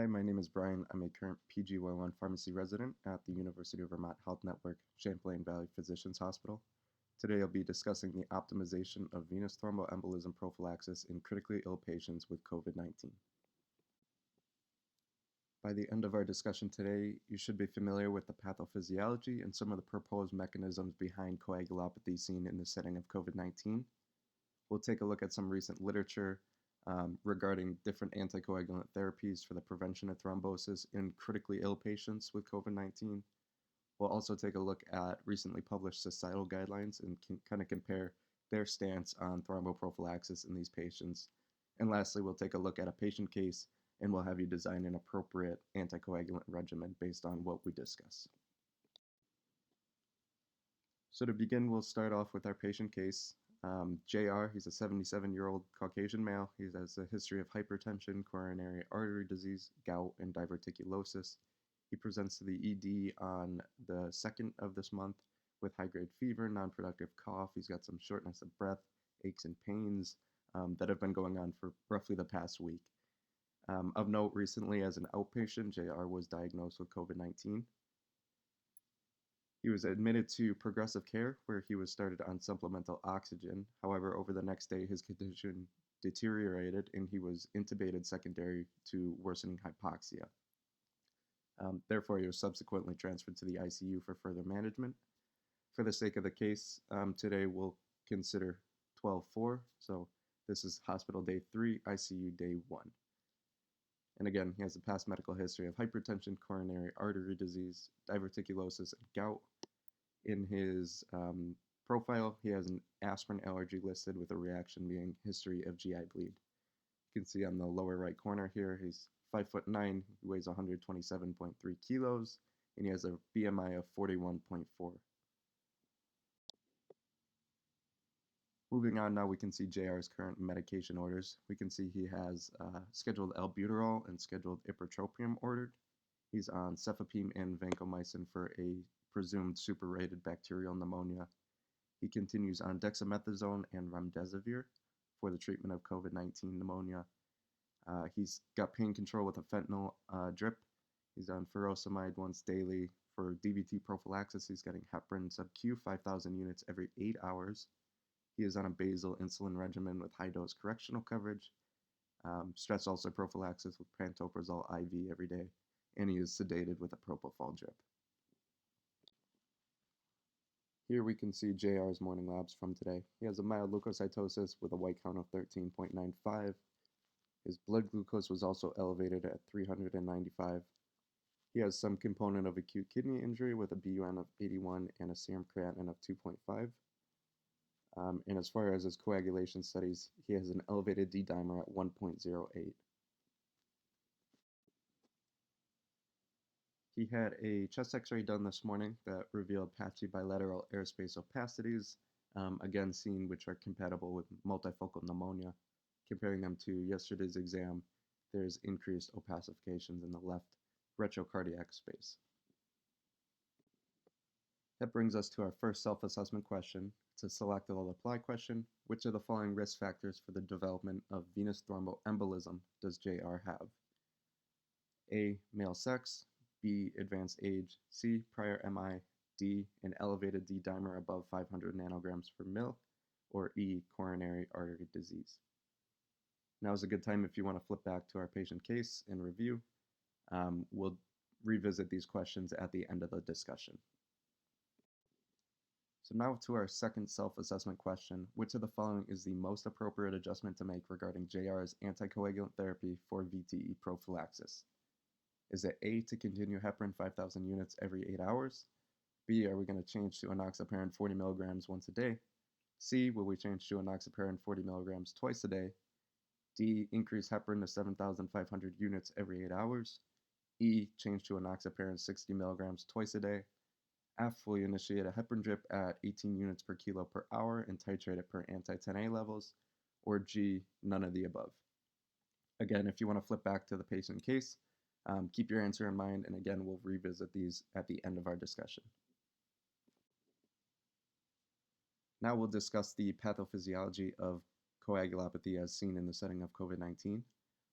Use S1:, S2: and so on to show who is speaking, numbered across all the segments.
S1: Hi, my name is Brian. I'm a current PG101 pharmacy resident at the University of Vermont Health Network Champlain Valley Physicians Hospital. Today I'll be discussing the optimization of venous thromboembolism prophylaxis in critically ill patients with COVID-19. By the end of our discussion today, you should be familiar with the pathophysiology and some of the proposed mechanisms behind coagulopathy seen in the setting of COVID-19. We'll take a look at some recent literature regarding different anticoagulant therapies for the prevention of thrombosis in critically ill patients with COVID-19. We'll also take a look at recently published societal guidelines and kind of compare their stance on thromboprophylaxis in these patients. And lastly, we'll take a look at a patient case and we'll have you design an appropriate anticoagulant regimen based on what we discuss. So to begin, we'll start off with our patient case. JR, he's a 77-year-old Caucasian male. He has a history of hypertension, coronary artery disease, gout, and diverticulosis. He presents to the ED on the 2nd of this month with high-grade fever, non-productive cough. He's got some shortness of breath, aches and pains that have been going on for roughly the past week. Of note, recently as an outpatient, JR was diagnosed with COVID-19. He was admitted to progressive care, where he was started on supplemental oxygen. However, over the next day, his condition deteriorated and he was intubated secondary to worsening hypoxia. Therefore, he was subsequently transferred to the ICU for further management. For the sake of the case, today we'll consider 12-4. So this is hospital day 3, ICU day 1. And again, he has a past medical history of hypertension, coronary artery disease, diverticulosis, and gout. In his profile, he has an aspirin allergy listed with a reaction being history of GI bleed. You can see on the lower right corner here, he's 5'9", he weighs 127.3 kilos, and he has a BMI of 41.4. Moving on now, we can see JR's current medication orders. We can see he has scheduled albuterol and scheduled ipratropium ordered. He's on cefepime and vancomycin for a presumed super-rated bacterial pneumonia. He continues on dexamethasone and remdesivir for the treatment of COVID-19 pneumonia. He's got pain control with a fentanyl drip. He's on furosemide once daily. For DVT prophylaxis, he's getting heparin sub-Q 5,000 units every 8 hours. He is on a basal insulin regimen with high-dose correctional coverage, stress ulcer prophylaxis with pantoprazole IV every day, and he is sedated with a propofol drip. Here we can see JR's morning labs from today. He has a mild leukocytosis with a white count of 13.95. His blood glucose was also elevated at 395. He has some component of acute kidney injury with a BUN of 81 and a serum creatinine of 2.5. And as far as his coagulation studies, he has an elevated D-dimer at 1.08. He had a chest x-ray done this morning that revealed patchy bilateral airspace opacities, again seen which are compatible with multifocal pneumonia. Comparing them to yesterday's exam, there's increased opacifications in the left retrocardiac space. That brings us to our first self-assessment question. It's a selectable apply question. Which of the following risk factors for the development of venous thromboembolism does JR have? A, male sex, B, advanced age, C, prior MI, D, an elevated D-dimer above 500 nanograms per mil, or E, coronary artery disease. Now is a good time if you want to flip back to our patient case and review. We'll revisit these questions at the end of the discussion. So now to our second self-assessment question. Which of the following is the most appropriate adjustment to make regarding JR's anticoagulant therapy for VTE prophylaxis? Is it A, to continue heparin 5,000 units every 8 hours? B, are we going to change to enoxaparin 40 milligrams once a day? C, will we change to enoxaparin 40 milligrams twice a day? D, increase heparin to 7,500 units every 8 hours? E, change to enoxaparin 60 milligrams twice a day? F, will you initiate a heparin drip at 18 units per kilo per hour and titrate it per anti-10A levels? Or G, none of the above? Again, if you want to flip back to the patient case, keep your answer in mind, and again, we'll revisit these at the end of our discussion. Now we'll discuss the pathophysiology of coagulopathy as seen in the setting of COVID-19.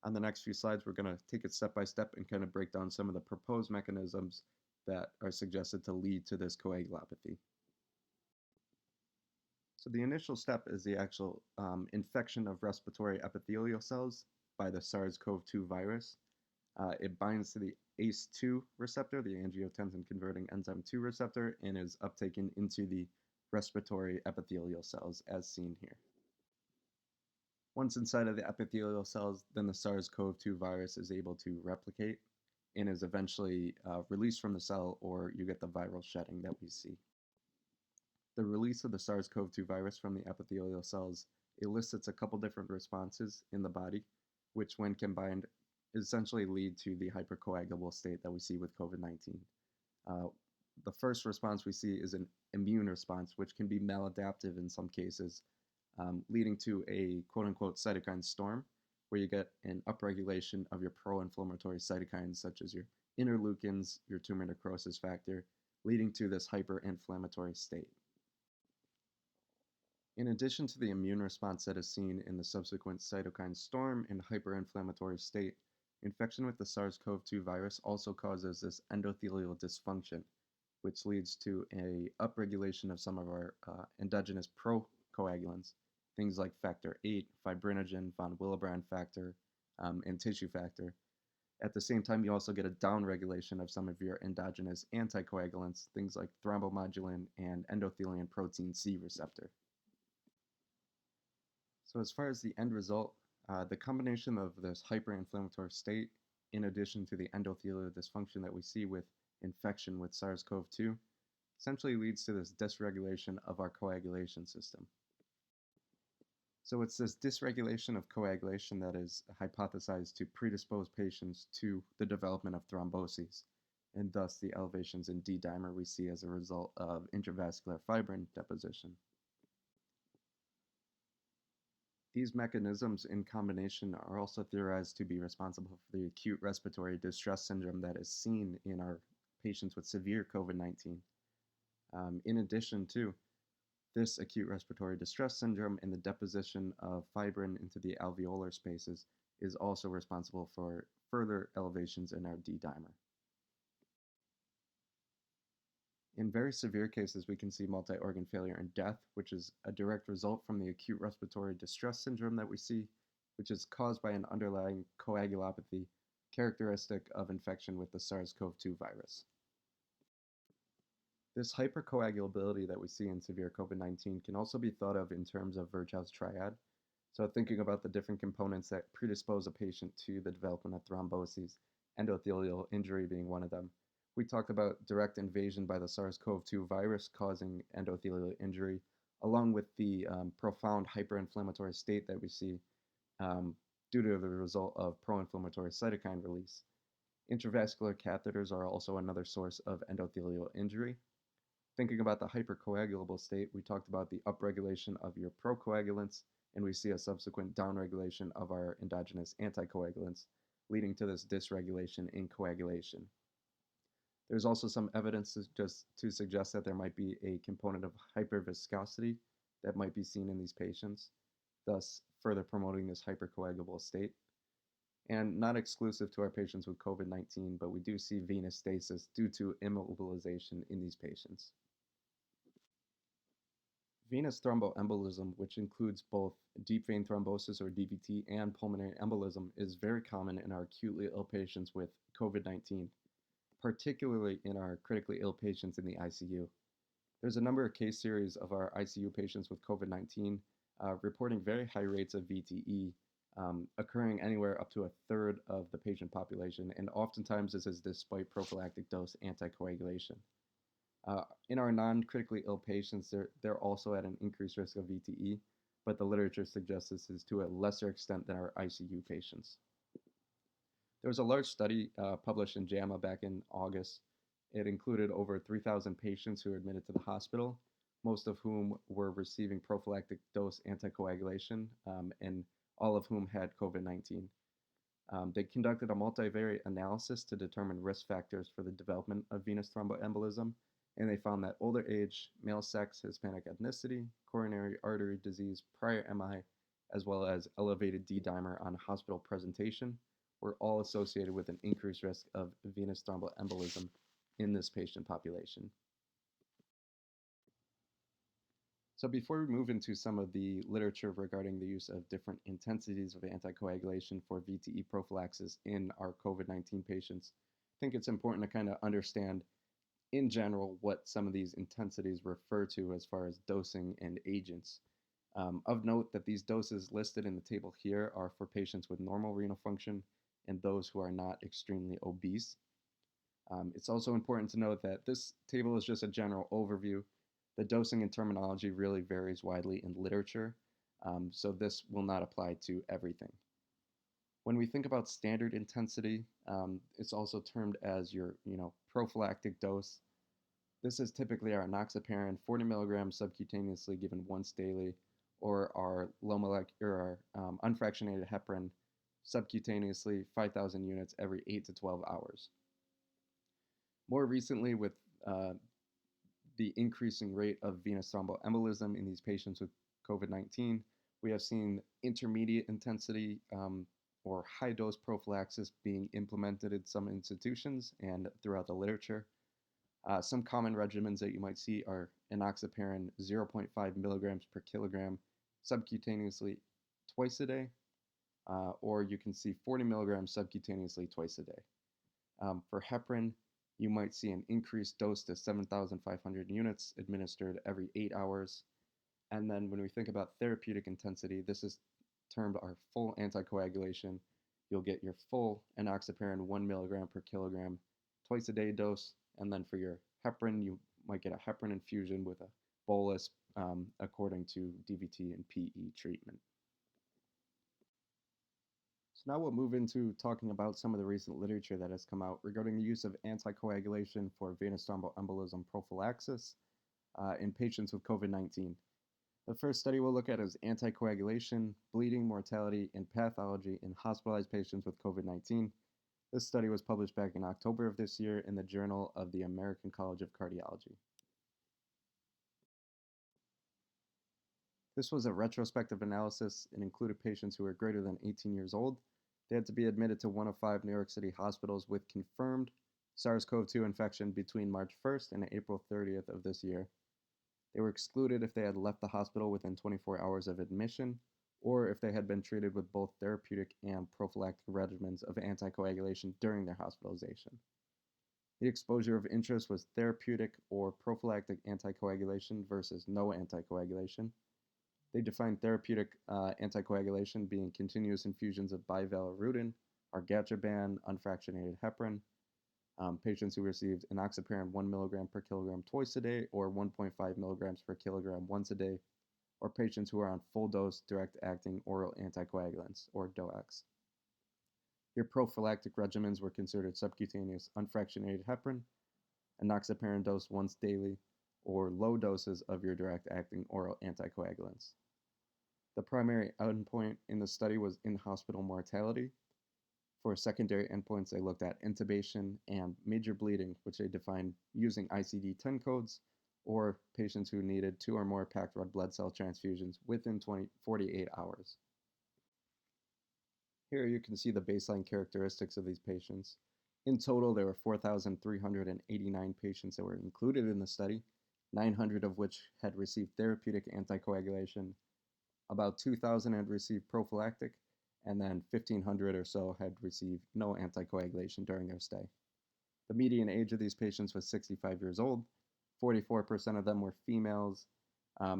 S1: On the next few slides, we're going to take it step by step and kind of break down some of the proposed mechanisms that are suggested to lead to this coagulopathy. So the initial step is the actual infection of respiratory epithelial cells by the SARS-CoV-2 virus. It binds to the ACE2 receptor, the angiotensin converting enzyme 2 receptor, and is uptaken into the respiratory epithelial cells as seen here. Once inside of the epithelial cells, then the SARS-CoV-2 virus is able to replicate and is eventually released from the cell, or you get the viral shedding that we see. The release of the SARS-CoV-2 virus from the epithelial cells elicits a couple different responses in the body, which when combined essentially lead to the hypercoagulable state that we see with COVID-19. The first response we see is an immune response, which can be maladaptive in some cases, leading to a quote-unquote cytokine storm, where you get an upregulation of your pro-inflammatory cytokines, such as your interleukins, your tumor necrosis factor, leading to this hyperinflammatory state. In addition to the immune response that is seen in the subsequent cytokine storm and hyperinflammatory state, infection with the SARS-CoV-2 virus also causes this endothelial dysfunction, which leads to a upregulation of some of our endogenous procoagulants, things like factor VIII, fibrinogen, von Willebrand factor, and tissue factor. At the same time, you also get a downregulation of some of your endogenous anticoagulants, things like thrombomodulin and endothelin protein C receptor. So as far as the end result, the combination of this hyperinflammatory state, in addition to the endothelial dysfunction that we see with infection with SARS-CoV-2, essentially leads to this dysregulation of our coagulation system. So it's this dysregulation of coagulation that is hypothesized to predispose patients to the development of thromboses, and thus the elevations in D-dimer we see as a result of intravascular fibrin deposition. These mechanisms in combination are also theorized to be responsible for the acute respiratory distress syndrome that is seen in our patients with severe COVID-19. In addition to this acute respiratory distress syndrome and the deposition of fibrin into the alveolar spaces is also responsible for further elevations in our D-dimer. In very severe cases, we can see multi-organ failure and death, which is a direct result from the acute respiratory distress syndrome that we see, which is caused by an underlying coagulopathy characteristic of infection with the SARS-CoV-2 virus. This hypercoagulability that we see in severe COVID-19 can also be thought of in terms of Virchow's triad. So thinking about the different components that predispose a patient to the development of thromboses, endothelial injury being one of them. We talked about direct invasion by the SARS-CoV-2 virus causing endothelial injury, along with the profound hyperinflammatory state that we see due to the result of pro-inflammatory cytokine release. Intravascular catheters are also another source of endothelial injury. Thinking about the hypercoagulable state, we talked about the upregulation of your procoagulants, and we see a subsequent downregulation of our endogenous anticoagulants, leading to this dysregulation in coagulation. There's also some evidence to suggest that there might be a component of hyperviscosity that might be seen in these patients, thus further promoting this hypercoagulable state. And not exclusive to our patients with COVID-19, but we do see venous stasis due to immobilization in these patients. Venous thromboembolism, which includes both deep vein thrombosis or DVT and pulmonary embolism, is very common in our acutely ill patients with COVID-19, particularly in our critically ill patients in the ICU. There's a number of case series of our ICU patients with COVID-19 reporting very high rates of VTE, occurring anywhere up to a third of the patient population, and oftentimes this is despite prophylactic dose anticoagulation. In our non-critically ill patients, they're also at an increased risk of VTE, but the literature suggests this is to a lesser extent than our ICU patients. There was a large study published in JAMA back in August. It included over 3,000 patients who were admitted to the hospital, most of whom were receiving prophylactic dose anticoagulation, and all of whom had COVID-19. They conducted a multivariate analysis to determine risk factors for the development of venous thromboembolism, and they found that older age, male sex, Hispanic ethnicity, coronary artery disease, prior MI, as well as elevated D-dimer on hospital presentation, were all associated with an increased risk of venous thromboembolism in this patient population. So before we move into some of the literature regarding the use of different intensities of anticoagulation for VTE prophylaxis in our COVID-19 patients, I think it's important to kind of understand in general what some of these intensities refer to as far as dosing and agents. Of note that these doses listed in the table here are for patients with normal renal function and those who are not extremely obese. It's also important to note that this table is just a general overview. The dosing and terminology really varies widely in literature, so this will not apply to everything. When we think about standard intensity, it's also termed as your prophylactic dose. This is typically our enoxaparin 40 milligrams subcutaneously given once daily, or our low molecular unfractionated heparin subcutaneously 5,000 units every 8 to 12 hours. More recently, with the increasing rate of venous thromboembolism in these patients with COVID-19, we have seen intermediate intensity or high dose prophylaxis being implemented in some institutions and throughout the literature. Some common regimens that you might see are enoxaparin 0.5 milligrams per kilogram subcutaneously twice a day, or you can see 40 milligrams subcutaneously twice a day. For heparin, you might see an increased dose to 7,500 units administered every 8 hours. And then when we think about therapeutic intensity, this is termed our full anticoagulation. You'll get your full enoxaparin 1 milligram per kilogram twice a day dose. And then for your heparin, you might get a heparin infusion with a bolus according to DVT and PE treatment. So now we'll move into talking about some of the recent literature that has come out regarding the use of anticoagulation for venous thromboembolism prophylaxis in patients with COVID-19. The first study we'll look at is anticoagulation, bleeding, mortality, and pathology in hospitalized patients with COVID-19. This study was published back in October of this year in the Journal of the American College of Cardiology. This was a retrospective analysis and included patients who were greater than 18 years old. They had to be admitted to one of 5 New York City hospitals with confirmed SARS-CoV-2 infection between March 1st and April 30th of this year. They were excluded if they had left the hospital within 24 hours of admission, or if they had been treated with both therapeutic and prophylactic regimens of anticoagulation during their hospitalization. The exposure of interest was therapeutic or prophylactic anticoagulation versus no anticoagulation. They defined therapeutic anticoagulation being continuous infusions of bivalirudin, argatroban, unfractionated heparin, patients who received enoxaparin 1 milligram per kilogram twice a day or 1.5 milligrams per kilogram once a day, or patients who are on full dose direct-acting oral anticoagulants, or DOACs. Your prophylactic regimens were considered subcutaneous unfractionated heparin, enoxaparin dose once daily, or low doses of your direct-acting oral anticoagulants. The primary endpoint in the study was in-hospital mortality. For secondary endpoints, they looked at intubation and major bleeding, which they defined using ICD-10 codes, or patients who needed 2 or more packed red blood cell transfusions within 48 hours. Here you can see the baseline characteristics of these patients. In total, there were 4,389 patients that were included in the study, 900 of which had received therapeutic anticoagulation, about 2,000 had received prophylactic, and then 1,500 or so had received no anticoagulation during their stay. The median age of these patients was 65 years old. 44% of them were females.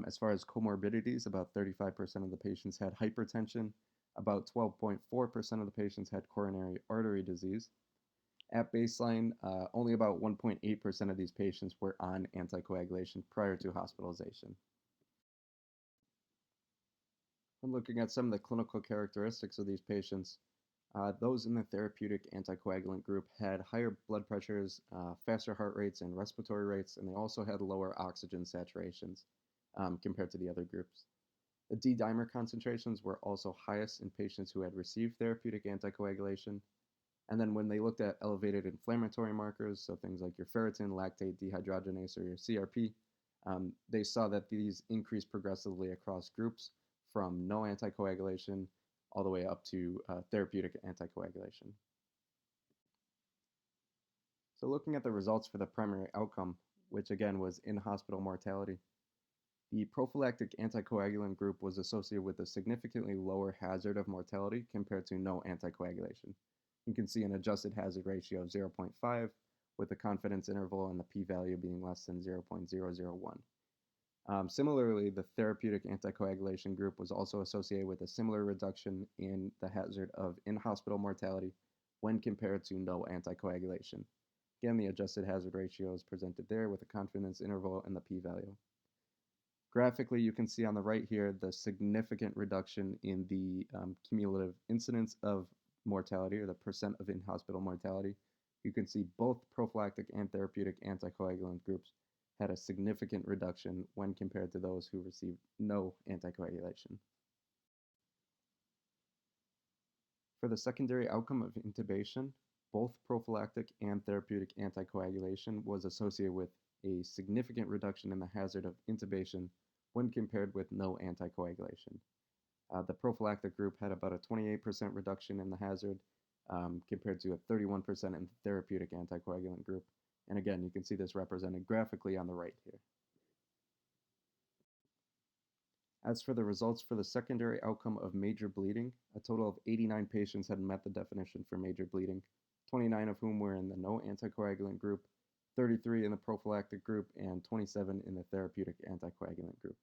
S1: As far as comorbidities, about 35% of the patients had hypertension. About 12.4% of the patients had coronary artery disease. At baseline, only about 1.8% of these patients were on anticoagulation prior to hospitalization. When looking at some of the clinical characteristics of these patients, those in the therapeutic anticoagulant group had higher blood pressures, faster heart rates and respiratory rates, and they also had lower oxygen saturations compared to the other groups. The D-dimer concentrations were also highest in patients who had received therapeutic anticoagulation. And then when they looked at elevated inflammatory markers, so things like your ferritin, lactate dehydrogenase, or your CRP, they saw that these increased progressively across groups from no anticoagulation all the way up to therapeutic anticoagulation. So looking at the results for the primary outcome, which again was in-hospital mortality, the prophylactic anticoagulant group was associated with a significantly lower hazard of mortality compared to no anticoagulation. You can see an adjusted hazard ratio of 0.5 with a confidence interval and the p-value being less than 0.001. Similarly, the therapeutic anticoagulation group was also associated with a similar reduction in the hazard of in-hospital mortality when compared to no anticoagulation. Again, the adjusted hazard ratio is presented there with a confidence interval and the p-value. Graphically, you can see on the right here the significant reduction in the cumulative incidence of mortality, or the percent of in-hospital mortality. You can see both prophylactic and therapeutic anticoagulant groups had a significant reduction when compared to those who received no anticoagulation. For the secondary outcome of intubation, both prophylactic and therapeutic anticoagulation was associated with a significant reduction in the hazard of intubation when compared with no anticoagulation. The prophylactic group had about a 28% reduction in the hazard compared to a 31% in the therapeutic anticoagulant group. And again, you can see this represented graphically on the right here. As for the results for the secondary outcome of major bleeding, a total of 89 patients had met the definition for major bleeding, 29 of whom were in the no anticoagulant group, 33 in the prophylactic group, and 27 in the therapeutic anticoagulant group.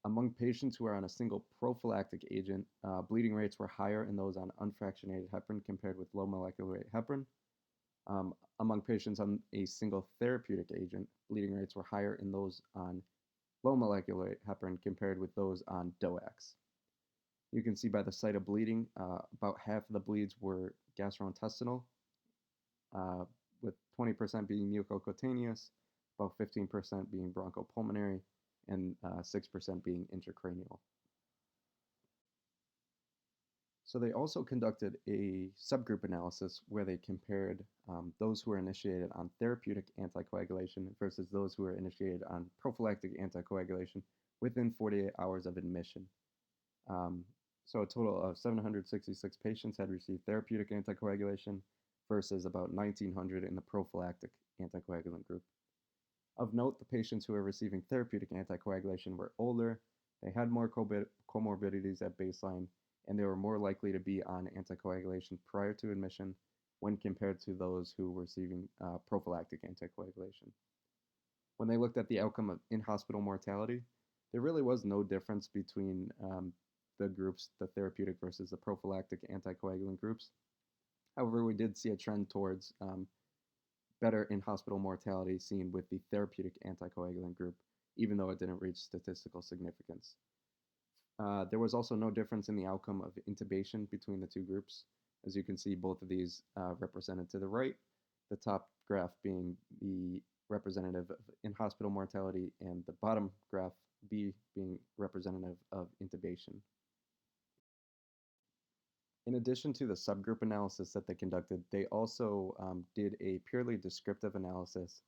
S1: Among patients who are on a single prophylactic agent, bleeding rates were higher in those on unfractionated heparin compared with low molecular weight heparin. Among patients on a single therapeutic agent, bleeding rates were higher in those on low molecular weight heparin compared with those on DOACs. You can see by the site of bleeding, about half of the bleeds were gastrointestinal, with 20% being mucocutaneous, about 15% being bronchopulmonary, and 6% being intracranial. So they also conducted a subgroup analysis where they compared those who were initiated on therapeutic anticoagulation versus those who were initiated on prophylactic anticoagulation within 48 hours of admission. So a total of 766 patients had received therapeutic anticoagulation versus about 1,900 in the prophylactic anticoagulant group. Of note, the patients who were receiving therapeutic anticoagulation were older, they had more comorbidities at baseline, and they were more likely to be on anticoagulation prior to admission when compared to those who were receiving prophylactic anticoagulation. When they looked at the outcome of in-hospital mortality, there really was no difference between the groups, the therapeutic versus the prophylactic anticoagulant groups. However, we did see a trend towards better in-hospital mortality seen with the therapeutic anticoagulant group, even though it didn't reach statistical significance. There was also no difference in the outcome of intubation between the two groups. As you can see, both of these represented to the right, the top graph being the representative of in-hospital mortality and the bottom graph, B, being representative of intubation. In addition to the subgroup analysis that they conducted, they also did a purely descriptive analysis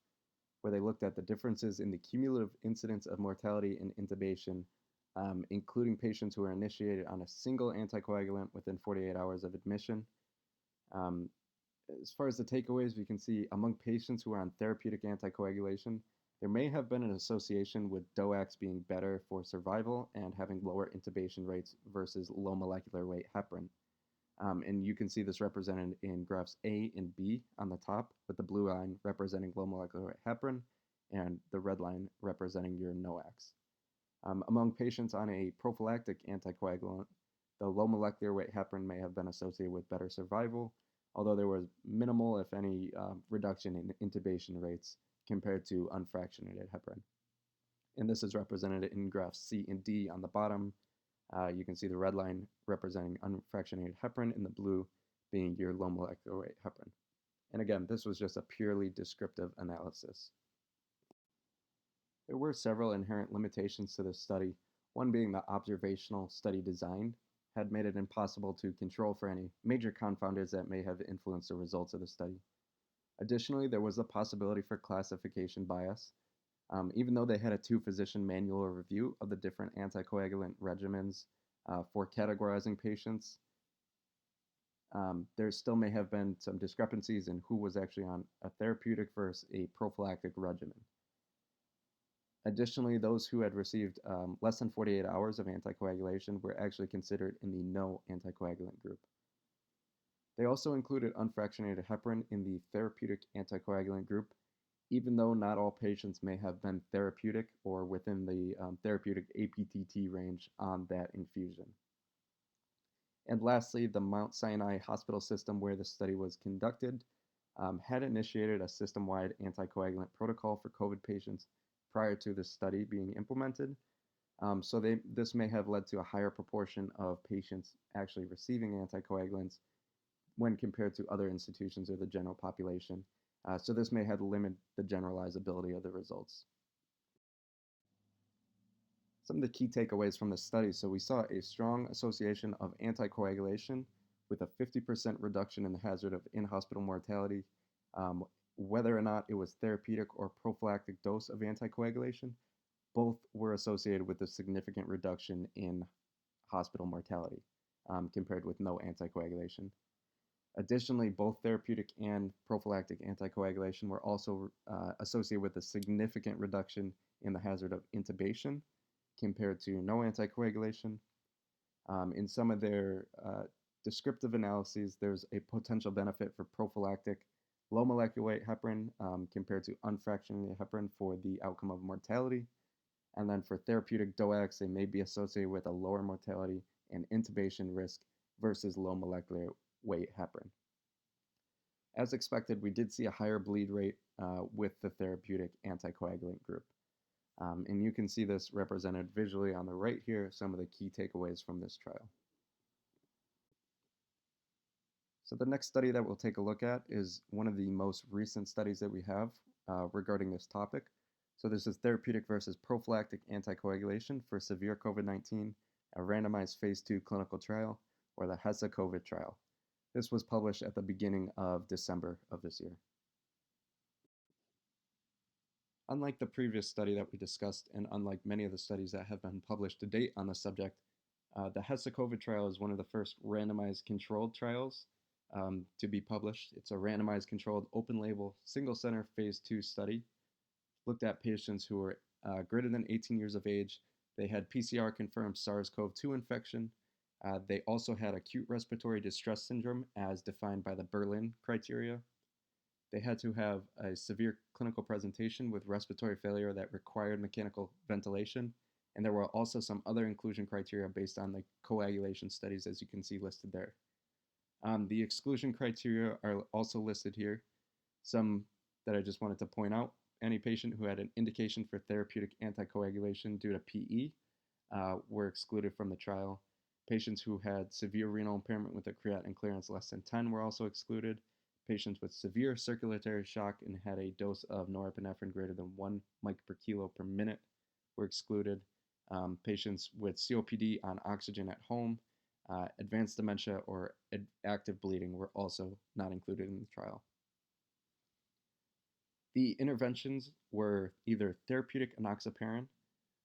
S1: where they looked at the differences in the cumulative incidence of mortality and intubation, including patients who were initiated on a single anticoagulant within 48 hours of admission. As far as the takeaways, we can see among patients who are on therapeutic anticoagulation, there may have been an association with DOACs being better for survival and having lower intubation rates versus low molecular weight heparin. And you can see this represented in graphs A and B on the top, with the blue line representing low molecular weight heparin and the red line representing your NOACs. Among patients on a prophylactic anticoagulant, the low molecular weight heparin may have been associated with better survival, although there was minimal, if any, reduction in intubation rates compared to unfractionated heparin. And this is represented in graphs C and D on the bottom. You can see the red line representing unfractionated heparin and the blue being your low molecular weight heparin. And again, this was just a purely descriptive analysis. There were several inherent limitations to this study, one being the observational study design had made it impossible to control for any major confounders that may have influenced the results of the study. Additionally, there was a possibility for classification bias. Even though they had a two-physician manual review of the different anticoagulant regimens for categorizing patients, there still may have been some discrepancies in who was actually on a therapeutic versus a prophylactic regimen. Additionally, those who had received less than 48 hours of anticoagulation were actually considered in the no anticoagulant group. They also included unfractionated heparin in the therapeutic anticoagulant group, even though not all patients may have been therapeutic or within the therapeutic APTT range on that infusion. And lastly, the Mount Sinai Hospital System, where the study was conducted, had initiated a system-wide anticoagulant protocol for COVID patients prior to the study being implemented. So this may have led to a higher proportion of patients actually receiving anticoagulants when compared to other institutions or the general population. So this may have limited the generalizability of the results. Some of the key takeaways from the study. So we saw a strong association of anticoagulation with a 50% reduction in the hazard of in-hospital mortality. Whether or not it was therapeutic or prophylactic dose of anticoagulation, both were associated with a significant reduction in hospital mortality compared with no anticoagulation. Additionally, both therapeutic and prophylactic anticoagulation were also associated with a significant reduction in the hazard of intubation compared to no anticoagulation. In some of their descriptive analyses, there's a potential benefit for prophylactic low molecular weight heparin compared to unfractionated heparin for the outcome of mortality. And then for therapeutic DOACs, they may be associated with a lower mortality and intubation risk versus low molecular weight heparin. As expected, we did see a higher bleed rate with the therapeutic anticoagulant group. And you can see this represented visually on the right here, some of the key takeaways from this trial. So the next study that we'll take a look at is one of the most recent studies that we have regarding this topic. So this is therapeutic versus prophylactic anticoagulation for severe COVID-19, a randomized phase 2 clinical trial, or the HESA-COVID trial. This was published at the beginning of December of this year. Unlike the previous study that we discussed, and unlike many of the studies that have been published to date on the subject, the HESA-COVID trial is one of the first randomized controlled trials to be published. It's a randomized controlled open-label single-center phase 2 study. Looked at patients who were greater than 18 years of age. They had PCR-confirmed SARS-CoV-2 infection. They also had acute respiratory distress syndrome as defined by the Berlin criteria. They had to have a severe clinical presentation with respiratory failure that required mechanical ventilation. And there were also some other inclusion criteria based on the coagulation studies, as you can see listed there. The exclusion criteria are also listed here. Some that I just wanted to point out. Any patient who had an indication for therapeutic anticoagulation due to PE were excluded from the trial. Patients who had severe renal impairment with a creatinine clearance less than 10 were also excluded. Patients with severe circulatory shock and had a dose of norepinephrine greater than 1 mic per kilo per minute were excluded. Patients with COPD on oxygen at home, advanced dementia, or active bleeding were also not included in the trial. The interventions were either therapeutic enoxaparin,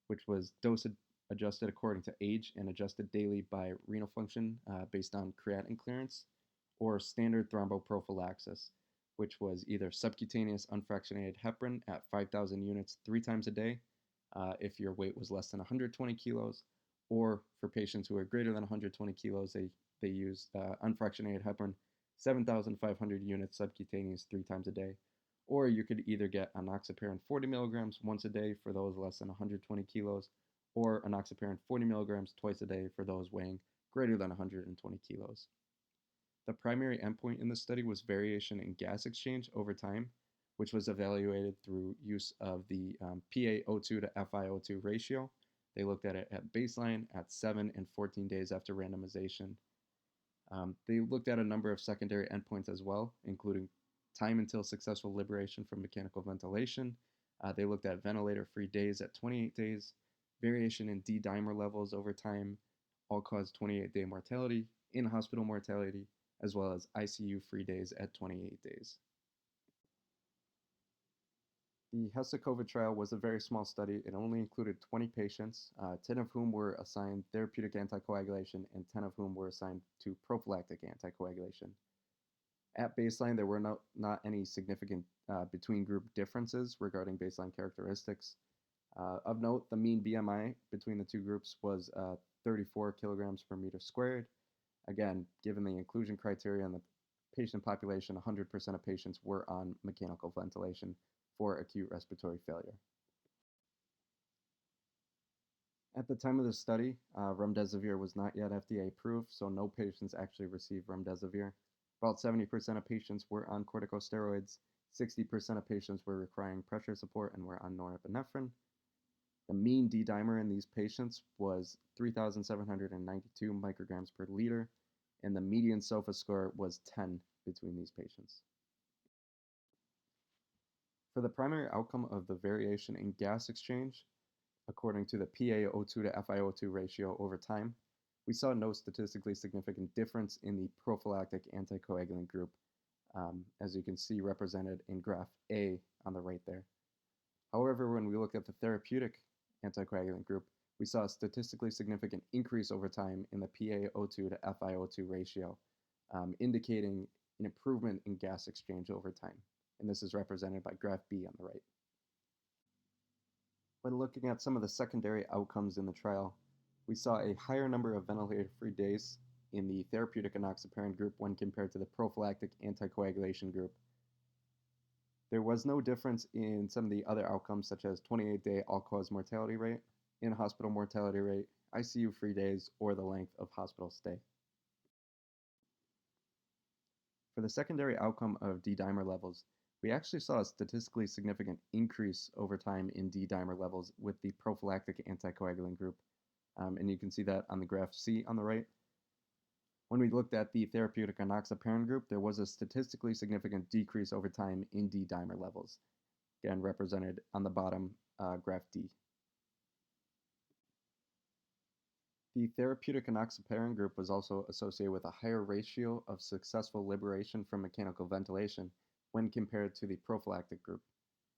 S1: which was dose adjusted according to age and adjusted daily by renal function based on creatinine clearance, or standard thromboprophylaxis, which was either subcutaneous unfractionated heparin at 5,000 units 3 times a day if your weight was less than 120 kilos, or for patients who are greater than 120 kilos, they used unfractionated heparin 7,500 units subcutaneous 3 times a day. Or you could either get enoxaparin 40 milligrams once a day for those less than 120 kilos, or enoxaparin 40 milligrams twice a day for those weighing greater than 120 kilos. The primary endpoint in the study was variation in gas exchange over time, which was evaluated through use of the PaO2 to FiO2 ratio. They looked at it at baseline, at 7 and 14 days after randomization. They looked at a number of secondary endpoints as well, including time until successful liberation from mechanical ventilation. They looked at ventilator-free days at 28 days, variation in D-dimer levels over time, all-cause 28-day mortality, in-hospital mortality, as well as ICU-free days at 28 days. The Hesse-COVID trial was a very small study. It only included 20 patients, 10 of whom were assigned therapeutic anticoagulation and 10 of whom were assigned to prophylactic anticoagulation. At baseline, there were not any significant between group differences regarding baseline characteristics. Of note, the mean BMI between the two groups was 34 kilograms per meter squared. Again, given the inclusion criteria and the patient population, 100% of patients were on mechanical ventilation for acute respiratory failure. At the time of the study, remdesivir was not yet FDA approved, so no patients actually received remdesivir. About 70% of patients were on corticosteroids, 60% of patients were requiring pressure support and were on norepinephrine. The mean D-dimer in these patients was 3,792 micrograms per liter, and the median SOFA score was 10 between these patients. For the primary outcome of the variation in gas exchange, according to the PaO2 to FiO2 ratio over time, we saw no statistically significant difference in the prophylactic anticoagulant group, as you can see represented in graph A on the right there. However, when we looked at the therapeutic anticoagulant group, we saw a statistically significant increase over time in the PaO2 to FiO2 ratio, indicating an improvement in gas exchange over time. And this is represented by graph B on the right. When looking at some of the secondary outcomes in the trial, we saw a higher number of ventilator-free days in the therapeutic enoxaparin group when compared to the prophylactic anticoagulation group. There was no difference in some of the other outcomes, such as 28-day all-cause mortality rate, in-hospital mortality rate, ICU-free days, or the length of hospital stay. For the secondary outcome of D-dimer levels, we actually saw a statistically significant increase over time in D-dimer levels with the prophylactic anticoagulant group, and you can see that on the graph C on the right. When we looked at the therapeutic enoxaparin group, there was a statistically significant decrease over time in D-dimer levels, again represented on the bottom graph D. The therapeutic enoxaparin group was also associated with a higher ratio of successful liberation from mechanical ventilation when compared to the prophylactic group.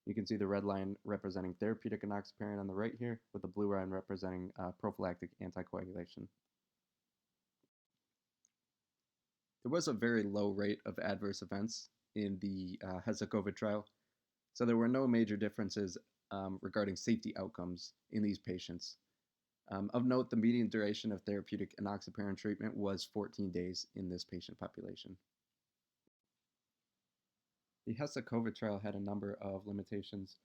S1: You can see the red line representing therapeutic enoxaparin on the right here, with the blue line representing prophylactic anticoagulation. There was a very low rate of adverse events in the Hesse-COVID trial, so there were no major differences regarding safety outcomes in these patients. Of note, the median duration of therapeutic enoxaparin treatment was 14 days in this patient population. The Hesse-COVID trial had a number of limitations.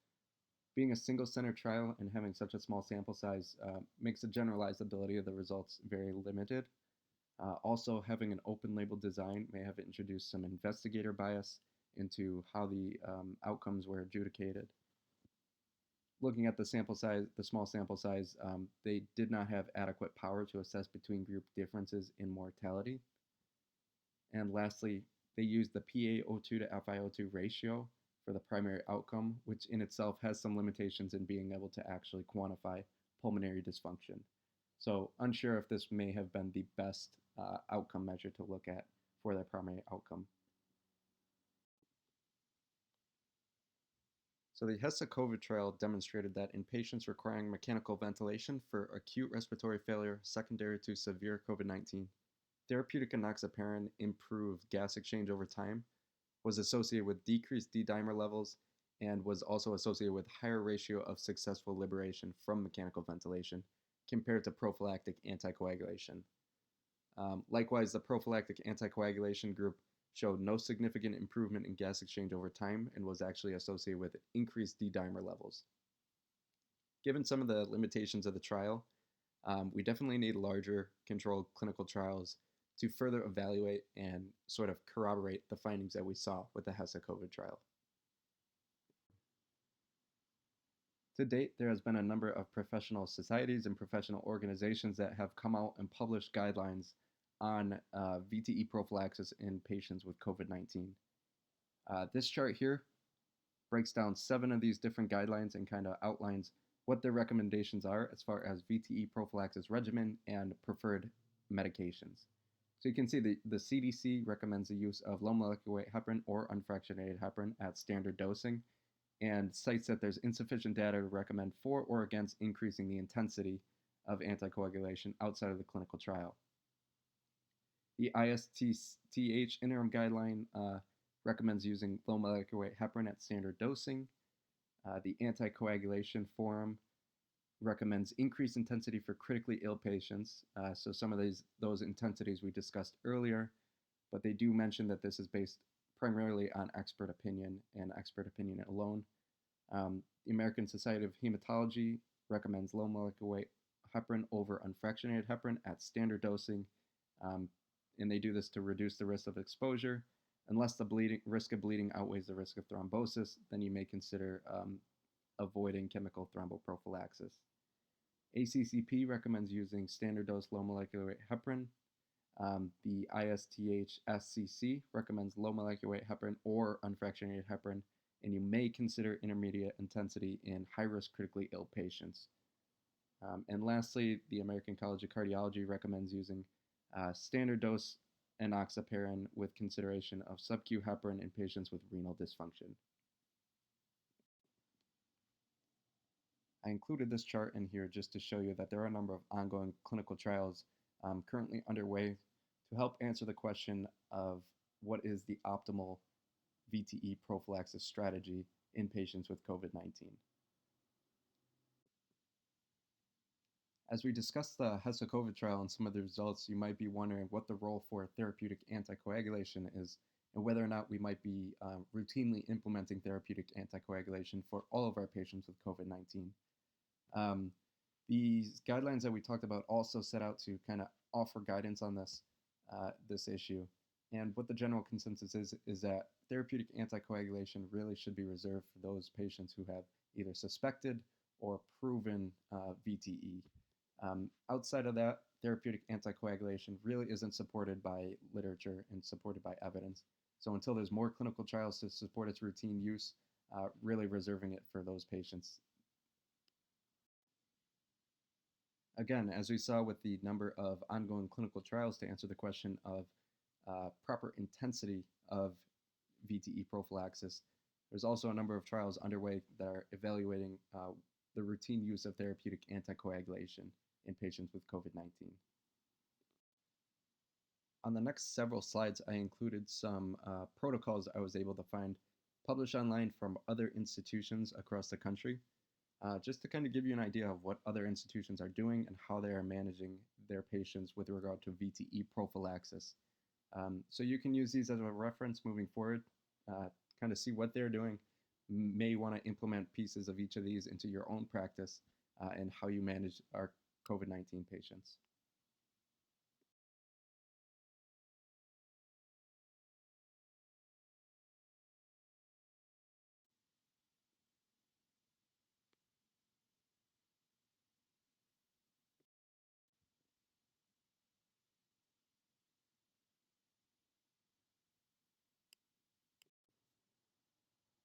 S1: Being a single-center trial and having such a small sample size makes the generalizability of the results very limited. Also, having an open-label design may have introduced some investigator bias into how the outcomes were adjudicated. Looking at the sample size, the small sample size, they did not have adequate power to assess between group differences in mortality. And lastly, they used the PaO2 to FiO2 ratio for the primary outcome, which in itself has some limitations in being able to actually quantify pulmonary dysfunction. So unsure if this may have been the best outcome measure to look at for their primary outcome. So the Hesse-COVID trial demonstrated that in patients requiring mechanical ventilation for acute respiratory failure secondary to severe COVID-19, therapeutic enoxaparin improved gas exchange over time, was associated with decreased D-dimer levels, and was also associated with higher ratio of successful liberation from mechanical ventilation compared to prophylactic anticoagulation. Likewise, the prophylactic anticoagulation group showed no significant improvement in gas exchange over time and was actually associated with increased D-dimer levels. Given some of the limitations of the trial, we definitely need larger controlled clinical trials to further evaluate and sort of corroborate the findings that we saw with the Hesse-COVID trial. To date, there has been a number of professional societies and professional organizations that have come out and published guidelines on VTE prophylaxis in patients with COVID-19. This chart here breaks down 7 of these different guidelines and kind of outlines what their recommendations are as far as VTE prophylaxis regimen and preferred medications. So you can see the CDC recommends the use of low molecular weight heparin or unfractionated heparin at standard dosing, and cites that there's insufficient data to recommend for or against increasing the intensity of anticoagulation outside of the clinical trial. The ISTH interim guideline recommends using low molecular weight heparin at standard dosing. The Anticoagulation Forum recommends increased intensity for critically ill patients. So some of those intensities we discussed earlier, but they do mention that this is based primarily on expert opinion and expert opinion alone. The American Society of Hematology recommends low molecular weight heparin over unfractionated heparin at standard dosing, and they do this to reduce the risk of exposure. Unless the risk of bleeding outweighs the risk of thrombosis, then you may consider avoiding chemical thromboprophylaxis. ACCP recommends using standard dose low molecular weight heparin. The ISTH-SCC recommends low molecular weight heparin or unfractionated heparin, and you may consider intermediate intensity in high-risk critically ill patients. And lastly, the American College of Cardiology recommends using standard dose enoxaparin with consideration of sub-Q heparin in patients with renal dysfunction. I included this chart in here just to show you that there are a number of ongoing clinical trials currently underway to help answer the question of what is the optimal VTE prophylaxis strategy in patients with COVID-19. As we discuss the HESA-COVID trial and some of the results, you might be wondering what the role for therapeutic anticoagulation is and whether or not we might be routinely implementing therapeutic anticoagulation for all of our patients with COVID-19. These guidelines that we talked about also set out to kind of offer guidance on this issue. And what the general consensus is that therapeutic anticoagulation really should be reserved for those patients who have either suspected or proven VTE. Outside of that, therapeutic anticoagulation really isn't supported by literature and supported by evidence. So until there's more clinical trials to support its routine use, really reserving it for those patients. Again, as we saw with the number of ongoing clinical trials to answer the question of proper intensity of VTE prophylaxis, there's also a number of trials underway that are evaluating the routine use of therapeutic anticoagulation in patients with COVID-19. On the next several slides, I included some protocols I was able to find published online from other institutions across the country, just to kind of give you an idea of what other institutions are doing and how they are managing their patients with regard to VTE prophylaxis. So you can use these as a reference moving forward, kind of see what they're doing. May want to implement pieces of each of these into your own practice and how you manage our COVID-19 patients.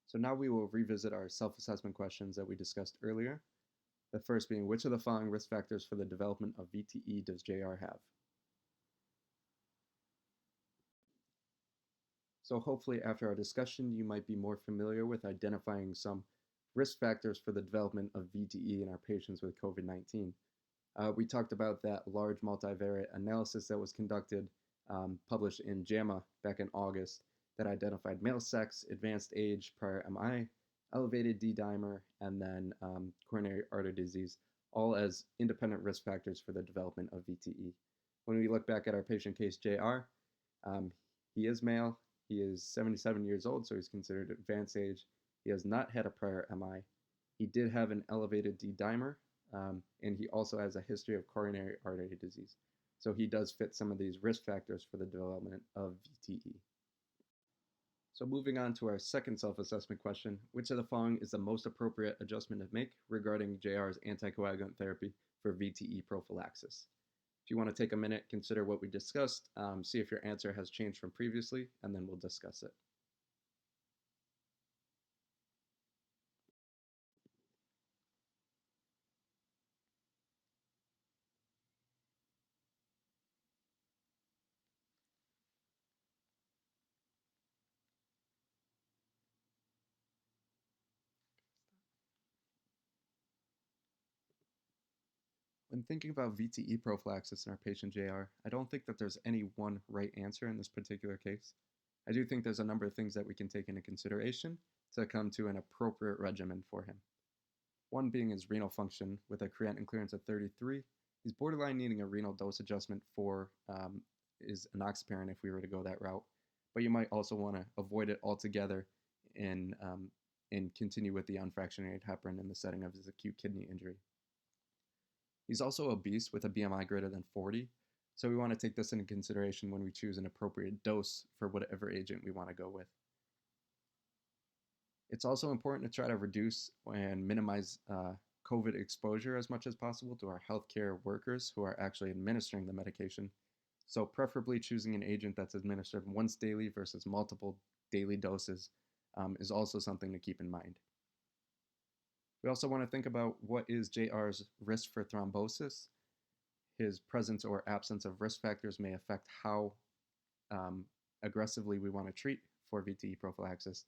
S1: So now we will revisit our self-assessment questions that we discussed earlier. The first being, which of the following risk factors for the development of VTE does JR have? So hopefully after our discussion, you might be more familiar with identifying some risk factors for the development of VTE in our patients with COVID-19. We talked about that large multivariate analysis that was conducted, published in JAMA back in August, that identified male sex, advanced age, prior MI, elevated D-dimer, and then coronary artery disease, all as independent risk factors for the development of VTE. When we look back at our patient case, JR, he is male, he is 77 years old, so he's considered advanced age. He has not had a prior MI. He did have an elevated D-dimer, and he also has a history of coronary artery disease. So he does fit some of these risk factors for the development of VTE. So moving on to our second self-assessment question, which of the following is the most appropriate adjustment to make regarding JR's anticoagulant therapy for VTE prophylaxis? If you want to take a minute, consider what we discussed, see if your answer has changed from previously, and then we'll discuss it. When thinking about VTE prophylaxis in our patient JR, I don't think that there's any one right answer in this particular case. I do think there's a number of things that we can take into consideration to come to an appropriate regimen for him. One being his renal function. With a creatinine clearance of 33, he's borderline needing a renal dose adjustment for is enoxaparin if we were to go that route. But you might also want to avoid it altogether and continue with the unfractionated heparin in the setting of his acute kidney injury. He's also obese with a BMI greater than 40, so we want to take this into consideration when we choose an appropriate dose for whatever agent we want to go with. It's also important to try to reduce and minimize COVID exposure as much as possible to our healthcare workers who are actually administering the medication. So preferably choosing an agent that's administered once daily versus multiple daily doses is also something to keep in mind. We also want to think about what is JR's risk for thrombosis. His presence or absence of risk factors may affect how aggressively we want to treat for VTE prophylaxis.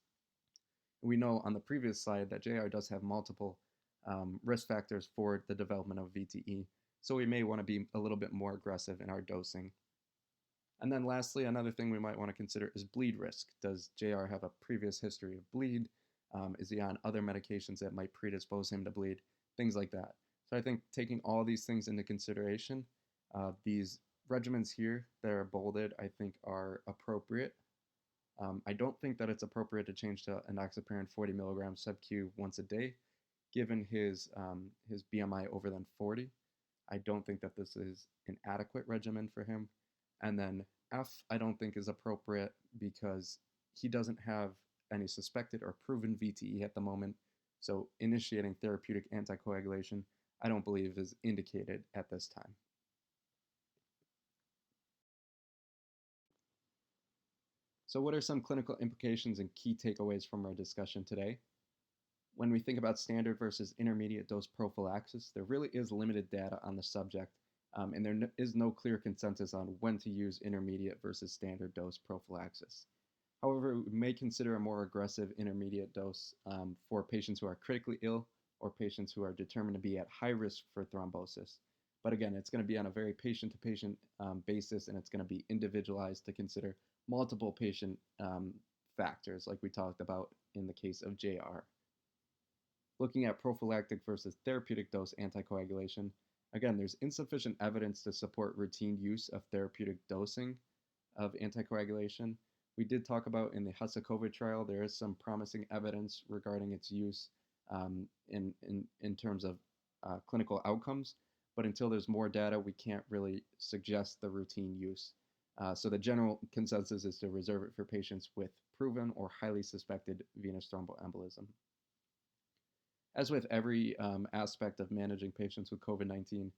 S1: We know on the previous slide that JR does have multiple risk factors for the development of VTE, so we may want to be a little bit more aggressive in our dosing. And then lastly, another thing we might want to consider is bleed risk. Does JR have a previous history of bleed? Is he on other medications that might predispose him to bleed? Things like that. So I think taking all these things into consideration, these regimens here that are bolded, I think are appropriate. I don't think that it's appropriate to change to enoxaparin 40 milligrams sub-Q once a day, given his BMI over than 40. I don't think that this is an adequate regimen for him. And then F, I don't think is appropriate because he doesn't have any suspected or proven VTE at the moment. So initiating therapeutic anticoagulation, I don't believe is indicated at this time. So what are some clinical implications and key takeaways from our discussion today? When we think about standard versus intermediate dose prophylaxis, there really is limited data on the subject, and there is no clear consensus on when to use intermediate versus standard dose prophylaxis. However, we may consider a more aggressive intermediate dose for patients who are critically ill or patients who are determined to be at high risk for thrombosis. But again, it's going to be on a very patient-to-patient basis, and it's going to be individualized to consider multiple patient factors like we talked about in the case of JR. Looking at prophylactic versus therapeutic dose anticoagulation, again, there's insufficient evidence to support routine use of therapeutic dosing of anticoagulation. We did talk about in the COVID trial, there is some promising evidence regarding its use in terms of clinical outcomes, but until there's more data, we can't really suggest the routine use. So the general consensus is to reserve it for patients with proven or highly suspected venous thromboembolism. As with every aspect of managing patients with COVID-19,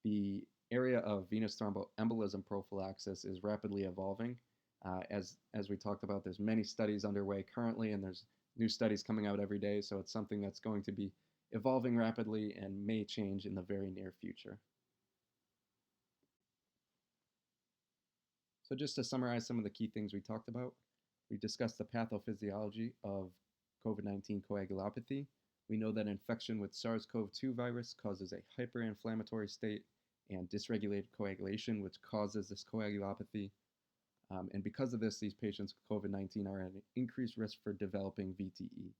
S1: the area of venous thromboembolism prophylaxis is rapidly evolving. As we talked about, there's many studies underway currently, and there's new studies coming out every day, so it's something that's going to be evolving rapidly and may change in the very near future. So just to summarize some of the key things we talked about, we discussed the pathophysiology of COVID-19 coagulopathy. We know that infection with SARS-CoV-2 virus causes a hyperinflammatory state and dysregulated coagulation, which causes this coagulopathy. And because of this, these patients with COVID-19 are at an increased risk for developing VTE.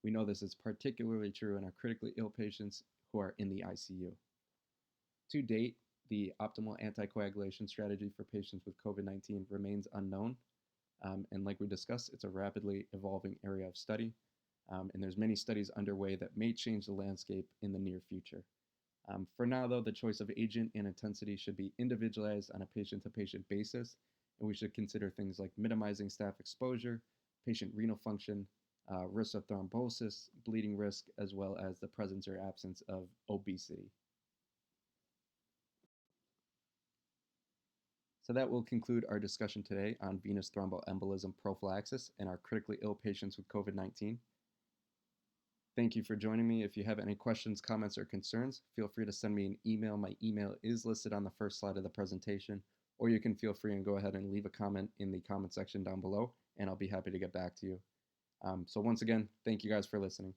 S1: We know this is particularly true in our critically ill patients who are in the ICU. To date, the optimal anticoagulation strategy for patients with COVID-19 remains unknown. And like we discussed, it's a rapidly evolving area of study. And there's many studies underway that may change the landscape in the near future. For now, though, the choice of agent and intensity should be individualized on a patient-to-patient basis, and we should consider things like minimizing staph exposure, patient renal function, risk of thrombosis, bleeding risk, as well as the presence or absence of obesity. So that will conclude our discussion today on venous thromboembolism prophylaxis in our critically ill patients with COVID-19. Thank you for joining me. If you have any questions, comments, or concerns, feel free to send me an email. My email is listed on the first slide of the presentation, or you can feel free and go ahead and leave a comment in the comment section down below, and I'll be happy to get back to you. So once again, thank you guys for listening.